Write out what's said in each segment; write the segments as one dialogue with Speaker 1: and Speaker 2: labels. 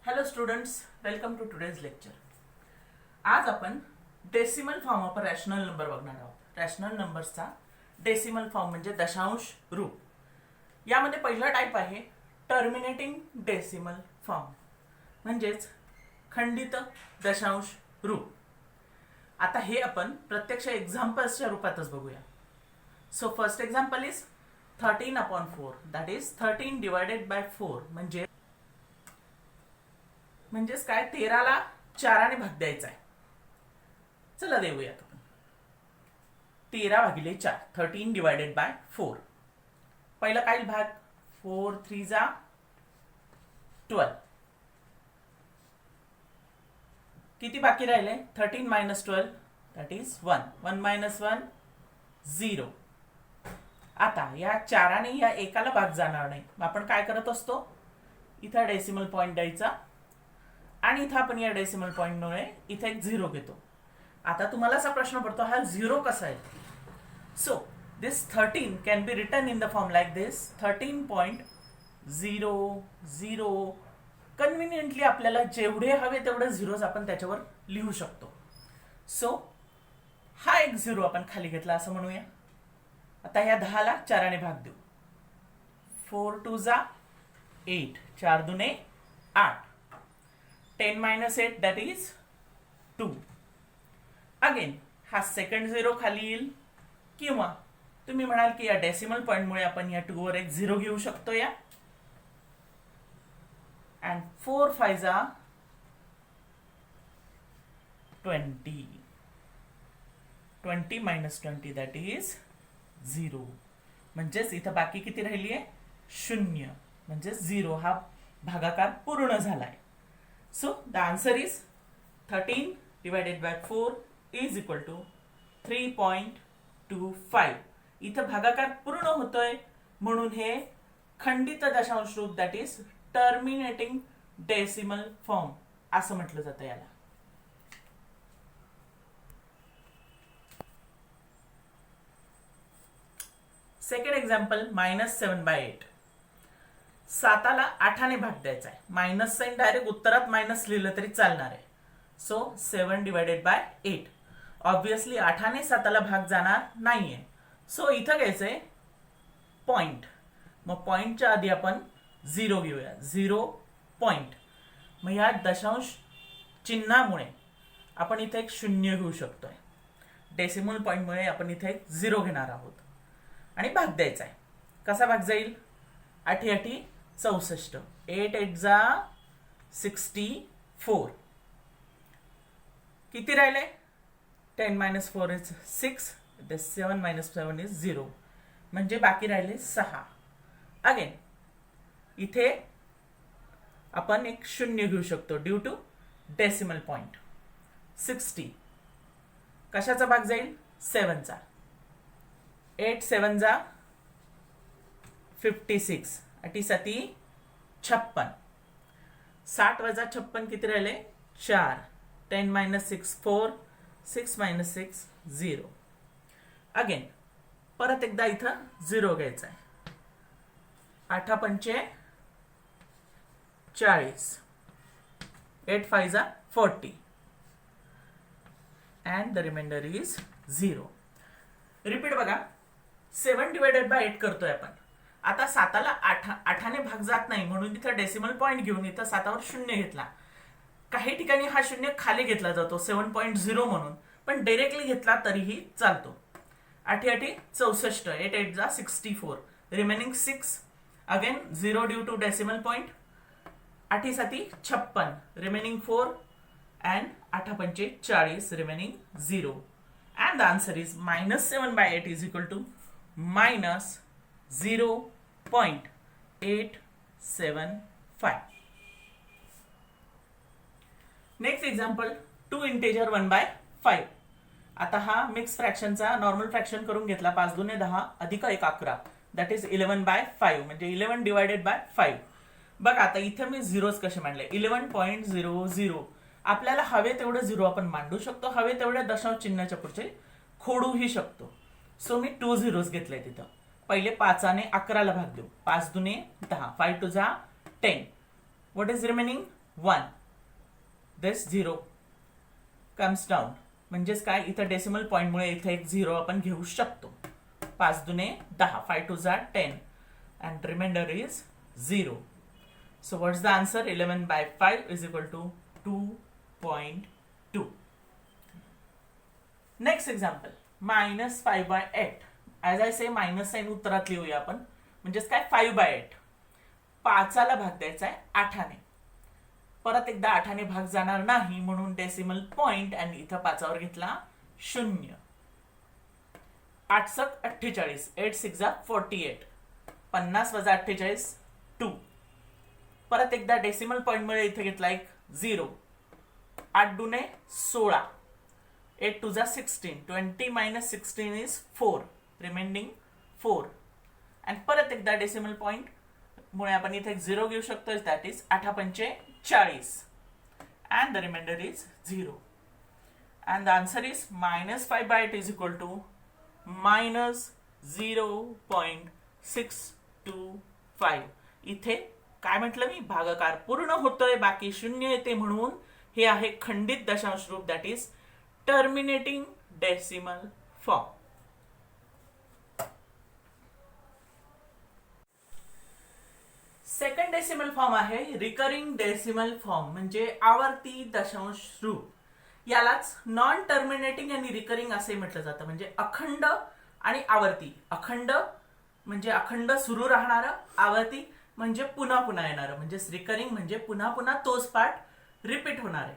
Speaker 1: Hello students, welcome to today's lecture. आज आपण decimal form of rational number बघणार आहोत. रॅशनल नंबर्सचा डेसिमल फॉर्म म्हणजे दशांश रूप. यामध्ये पहिला टाईप आहे टर्मिनेटिंग डेसिमल फॉर्म, म्हणजेच खंडित दशांश रूप. आता हे आपण प्रत्यक्ष एक्झाम्पल्सच्या रूपातच बघूया. So first example is 13/4, that is 13 divided by 4. म्हणजेच काय, 13ला 4ने भाग द्यायचा आहे. चला देऊयात आपण. 13/4, 13 डिवायडेड बाय 4. पहिला काय भाग, 4 3 जा 12. किती बाकी राहिले, 13 मायनस 12 दॅट इज 1. 1 मायनस 1 0. आता या 4ने या एकाला भाग जाणार नाही. आपण काय करत असतो, इथं डेसिमल पॉइंट द्यायचा आणि इथं आपण या डेसिमल पॉइंटमुळे इथे एक 0 घेतो. आता तुम्हाला असा प्रश्न पडतो, हा 0 कसा आहे. So this 13 can be written in the form like this 13.00. Conveniently आपल्याला जेवढे हवे तेवढे झिरोज आपण त्याच्यावर लिहू शकतो. सो हा एक 0 आपण खाली घेतला असं म्हणूया. आता या 10ला 4ने भाग देऊ. 4 2 जा 8, 4 दुने 8. 10 minus 8 that is 2. अगेन हा सेकंड 0 खाली येईल, किंवा तुम्ही म्हणाल की या डेसिमल पॉइंटमुळे आपण या 2 वर एक 0 घेऊ शकतो या. अँड 4 5 जा 20. 20 minus 20 that is 0. म्हणजेच इथं बाकी किती राहिली आहे, 0. म्हणजे 0 हा भागाकार पूर्ण झालाय. So the answer is 13 divided by 4 is equal to 3.25. इथं भागाकार पूर्ण होतोय म्हणून हे खंडित दशांश रूप, that is terminating decimal form असं म्हटलं जातं याला. Second example -7/8. 7ला 8ने भाग द्यायचा आहे. मायनस साइन डायरेक्ट उत्तरात मायनस लिहिलं तरी चालणार आहे. So 7 divided by 8. ऑब्विसली 8ने 7ला भाग जाणार नाहीये. सो इथं घ्यायचंय पॉइंट. मग पॉइंटच्या आधी आपण 0 घेऊया. 0 पॉइंट. मग या दशांश चिन्हामुळे आपण इथे एक 0 घेऊ शकतोय. डेसिमल पॉइंटमुळे आपण इथे एक 0 घेणार आहोत आणि भाग द्यायचा आहे. कसा भाग जाईल, 8 8 64. 8 8 जा 64. किती राहिले, 10 minus 4 is 6. 7 minus 7 is 0. म्हणजे बाकी राहिले 6. अगेन इथे आपण एक 0 घेऊ शकतो ड्यू टू डेसिमल पॉइंट. 60 कशाचा भाग जाईल, 7चा. 8 7 जा 56. 8 7 56. 60 वजा 56 किती राहिले, 4. 10 minus 6 4. 6 minus 6 0. अगेन परत एकदा इथं 0 घ्यायचा आहे. 8 5 40. 8 5 जा 40. and the remainder is 0. Repeat बघा, 7 डिवायडेड बाय 8 करतोय आपण. आता 7ला 8ने भाग जात नाही म्हणून इथं डेसिमल पॉइंट घेऊन इथं 7वर 0 घेतला. काही ठिकाणी हा 0 खाली घेतला जातो 7.0 म्हणून, पण डायरेक्टली घेतला तरीही चालतो. 8 8 64. 8 8 जा 64. Remaining 6. Again 0 due to decimal point. 8 7 56. Remaining 4 and 8 5 40. Remaining 0. And the answer is -7/8 is equal to -0.875. Next example 2 integer 1/5. आता हा मिक्स फ्रॅक्शनचा नॉर्मल फ्रॅक्शन करून घेतला. 5 दुने 10 अधिक 1 11 दॅट इज 11/5. म्हणजे 11 डिवायडेड बाय 5. बघा आता इथे मी झिरोज कसे मांडले, 11.00. आपल्याला हवे तेवढे 0 आपण मांडू शकतो, हवे तेवढे दशांश चिन्हाच्या पुढचे खोडूही शकतो. सो मी 2 झिरोज घेतले तिथं. पहिले 5ने 11ला भाग देऊ. 5 दुने 10. 5 2 जा 10. What is remaining 1. This 0 comes down. म्हणजेच काय, इथं डेसिमल पॉईंटमुळे इथे एक 0 आपण घेऊ शकतो. 5 दुने 10, 5 2 जा 10, and remainder is 0. So what's the answer? 11 by 5 is equal to 2.2. Next example, minus 5 by 8. As I say, minus sign उत्तरात लिहूया आपण. म्हणजेच काय, 5 by 8. 5ला भाग द्यायचा आहे 8ने. परत एकदा 8ने भाग जाणार नाही म्हणून डेसिमल पॉइंट आणि इथं 5वर घेतला 0. 8 सक 48, 8 6 जा 48, 50 वजा 48 2. परत एकदा डेसिमल पॉइंट मुळे इथे घेतला एक 0. 8 दुने 16, 8 2 जा 16, 20 minus 16 is 4, remaining 4. आणि परत एकदा डेसिमल पॉइंट मुळे आपण इथे एक 0 घेऊ शकतो, दॅट इज 8 पंचे 40, and the remainder is 0. And the answer is minus 5 by 8 is equal to minus 0.625. इथे काय म्हटलं मी, भागाकार पूर्ण होतोय, बाकी 0 येते म्हणून हे आहे खंडित दशांश रूप, that is terminating decimal form. Second decimal form आहे रिकरिंग डेसिमल फॉर्म, म्हणजे आवर्ती दशांश रूप. यालाच नॉन टर्मिनेटिंग आणि रिकरिंग असे म्हटलं जातं. म्हणजे अखंड आणि आवर्ती. अखंड म्हणजे अखंड सुरू राहणारं, आवर्ती म्हणजे पुन्हा पुन्हा येणारं, म्हणजे रिकरिंग म्हणजे पुन्हा पुन्हा तोच पार्ट रिपीट होणार आहे.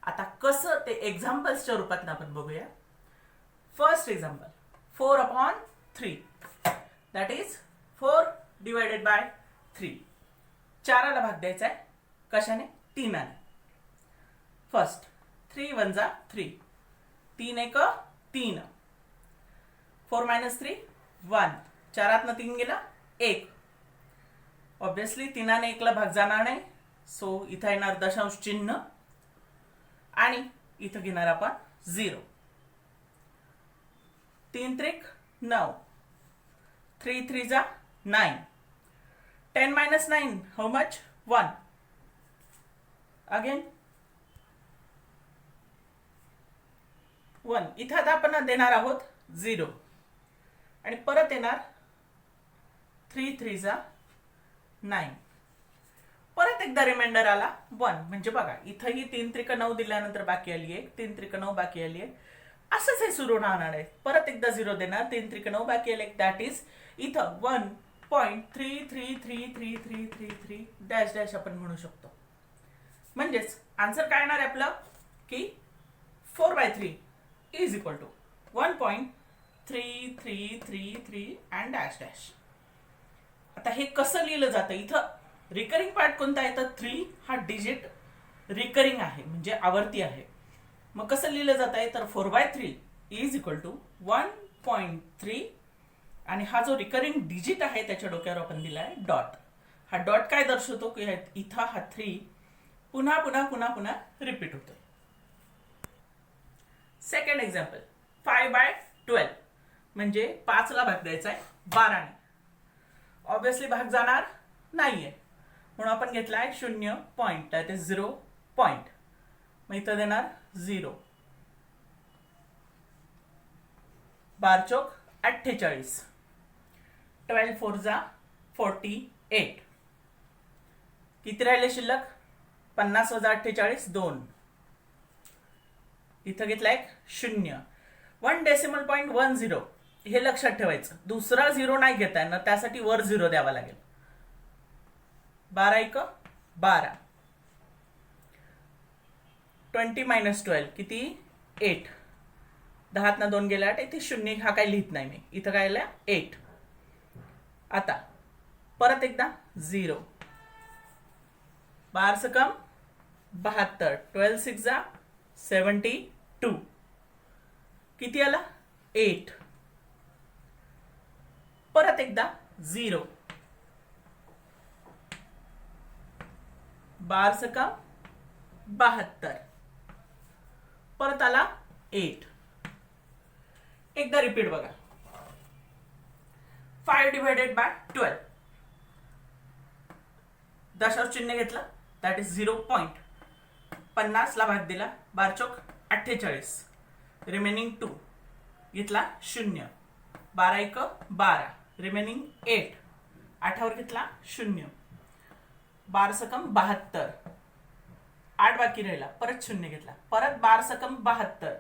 Speaker 1: आता कसं ते एक्झाम्पल्सच्या रूपात आपण बघूया. First example, 4/3, that is 4 divided by 3. 4ला भाग द्यायचा आहे कशाने, 3ने. फर्स्ट 3 1 जा 3, 3 1 3, 4 minus 3 1, 4 3 गेला 1. ऑब्विसली 3ने 1ला भाग जाणार नाही, सो इथं येणार दशांश चिन्ह आणि इथं घेणार आपण 0. 3 त्रिक 9, 3 3 जा 9, 10 minus 9 how much, 1. अगेन 1. इथं आता आपण देणार आहोत 0 आणि परत येणार 3 3 जा 9. परत एकदा रिमाइंडर आला 1. म्हणजे बघा इथंही 3 त्रिक 9 दिल्यानंतर बाकी आली 1, 3 त्रिक 9 बाकी आली 1. असंच हे सुरू राहणार आहे. परत एकदा 0 देणार, 3 त्रिक 9 बाकी आले, दॅट इज इथं 1.333333 डॅश डॅश आपण म्हणू शकतो. म्हणजेच आन्सर काय येणार आहे आपलं की 4/3 is equal to 1.3333 and dash dash. आता हे कसं लिहिलं जातं, इथं रिकरिंग पार्ट कोणता आहे तर 3 हा डिजिट रिकरिंग आहे म्हणजे आवर्ती आहे. मग कसं लिहिलं जात आहे तर 4/3 is equal to 1.3 आणि हा जो रिकरिंग डिजिट आहे त्याच्या डोक्यावर आपण दिलाय डॉट. हा डॉट काय दर्शवतो की इथं हा 3 पुन्हा पुन्हा पुन्हा पुन्हा रिपीट होतो. सेकंड एक्झाम्पल, 5/12 म्हणजे 5ला भाग द्यायचा आहे 12ने. ऑब्विसली भाग जाणार नाहीये म्हणून आपण घेतलाय 0 पॉइंट, दॅट इज 0 पॉइंट. मग इथं देणार 0. 12 चौक 48, 12 4 जा 48. किती राहिले शिल्लक, 50 वजा 48 2. इथं घेतला एक 0. 1 डेसिमल पॉइंट 1 0 हे लक्षात ठेवायचं. दुसरा 0 नाही घेता येणार, त्यासाठी वर 0 द्यावा लागेल. 12 1 12, 20 minus 12 किती 8. 10 2 गेला 8. इथे 0 हा काय लिहित नाही मी, इथं काय आलं 8. आता परत एकदा 0. 12 कम 72, 12 6 जा 72. किती आला 8. परत एकदा 0. 12 का 72. परत आला 8. एकदा रिपीट बघा. 5 डिवायडेड बाय 12, दशांश चिन्ह घेतलं दॅट इज 0.50 ला भाग दिला 12 चौक 48, रिमेनिंग 2 घेतला 0, 12 एक 12, रिमेनिंग 8, 8 वर घेतला 0, 12 सकम 72, 8 बाकी राहिला, परत 0 घेतला, परत 12 सकम 72,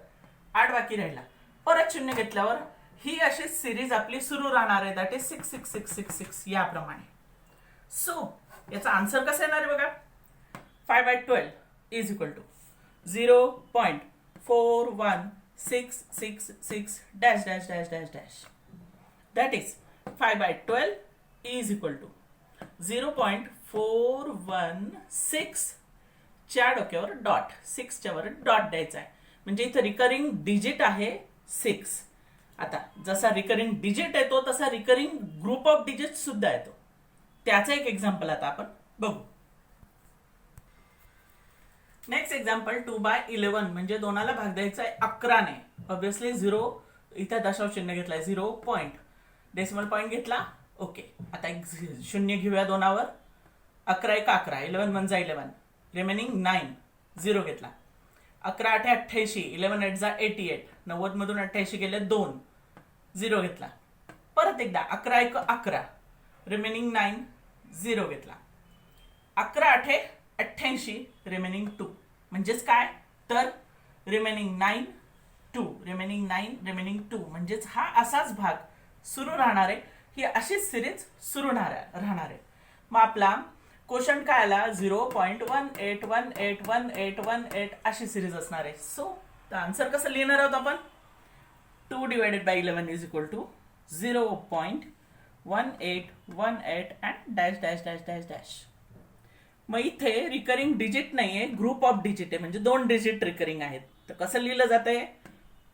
Speaker 1: 8 बाकी राहिला, परत 0 घेतल्यावर ही अशी सिरीज आपली सुरू राहणार आहे, दॅट इज 6 6 6 6 6 याप्रमाणे. सो याचा आन्सर कसा येणार आहे बघा. 5/12 is equal to 0.4166 dash dash dash dash dash. That is 5/12 is equal to 0.416 च्या डोक्यावर डॉट, 6 च्या वर डॉट द्यायचा आहे. म्हणजे इथं रिकरिंग डिजिट आहे 6. आता जसा रिकरिंग डिजिट येतो तसा रिकरिंग ग्रुप ऑफ डिजिट सुद्धा येतो. त्याचं एक एक्झाम्पल आता आपण बघू. नेक्स्ट एक्झाम्पल 2/11 म्हणजे 2ला भाग द्यायचा आहे 11 ने. ऑब्विसली 0 इथे दशांश चिन्ह घेतलाय, 0 पॉइंट डेसिमल पॉइंट घेतला. ओके, आता एक 0 घेऊया 2वर. 11 एक 11, 11 1 11, रिमेनिंग 9, 0 घेतला. 11 8 88, 11 8 88, 90 मधून 88 गेले 2, 0 घेतला. परत एकदा 11 एक 11, रिमेनिंग 9, 0 घेतला. 11 8 88, रिमेनिंग 2 म्हणजेच काय तर रिमेनिंग 9 2, रिमेनिंग 9, रिमेनिंग 2 म्हणजेच हा असाच भाग सुरू राहणार आहे. ही अशीच सिरीज सुरू राहणार आहे. मग आपला क्वेश्चन काय आला 0.18181818 अशी सिरीज असणार आहे. सो द आन्सर कसं लिहिणार आहोत आपण. 2/11 is equal to 0.1818 and dash dash dash dash dash. मग इथे रिकरिंग डिजिट नाहीये, ग्रुप ऑफ डिजिट आहे, म्हणजे 2 डिजिट रिकरिंग आहेत. तर कसं लिहिलं जातंय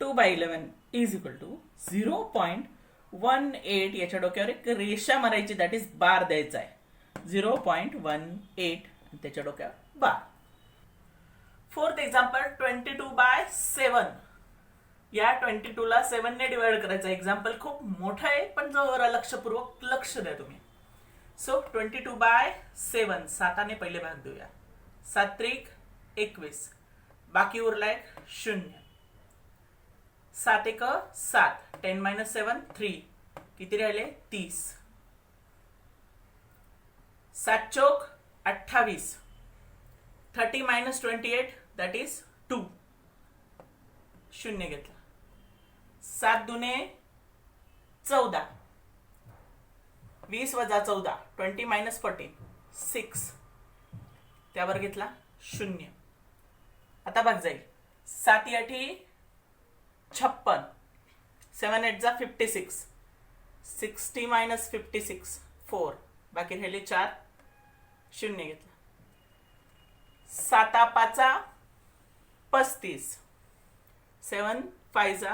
Speaker 1: 2/11 इज इक्वल टू 0.18 याच्या डोक्यावर एक रेषा मारायची, दॅट इज बार द्यायचा आहे 0.18 त्याच्या डोक्यावर बार. Fourth example 22/7. या 22 ला 7 ने डिवाइड करायचं. एक्झाम्पल खूप मोठं आहे पण जरा लक्षपूर्वक लक्ष द्या तुम्ही. सो 22/7 7 पहिले भाग देऊया. 7 त्रिक 21, बाकी उरला एक 0. 7 एक 7, 10 - 7 3, किती राहिले 30. 7 चौक 28, 30 - 28 दॅट इज 2, 0 घेतला. 7 दुने 14, 20 - 14, 20 - 14 6, त्यावर घेतला 0. आता बघ जाईल 7 8 56, 7 8 56, 60 - 56 4, बाकी राहिले 4, 0 घेतला. 7 5 35, 7 5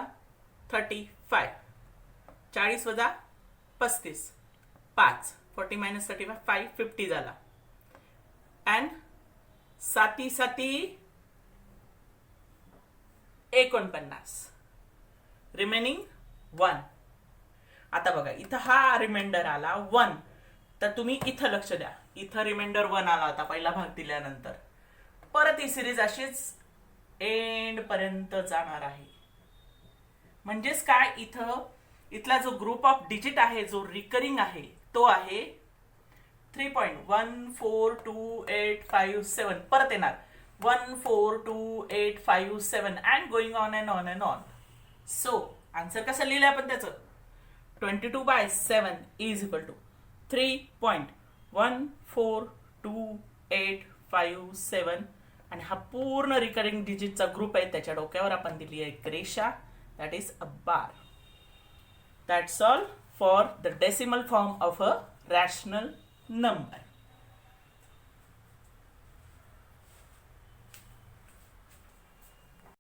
Speaker 1: 35, 40 - 35 5, 40 - 35 5, 50 झाला. And 7 7 49, remaining 1. आता बघा इथं हा रिमाइंडर आला 1, तर तुम्ही इथं लक्ष द्या. इथं रिमाइंडर 1 आला होता पहिला भाग दिल्यानंतर. परत ही सिरीज अशीच एंड पर्यंत जाणार आहे. म्हणजेच काय इथला जो ग्रुप ऑफ डिजिट आहे जो रिकरिंग आहे तो आहे 3.142857. परत येणार 142857 and going on and on and on. So answer कसं लिहिलंय आपण त्याचं 22/7 इज इक्वल टू 3.142857 आणि हा पूर्ण रिकरिंग डिजिटचा ग्रुप आहे. त्याच्या डोक्यावर आपण दिली आहे एक रेषा, that is a bar. That's all for the decimal form of a rational number.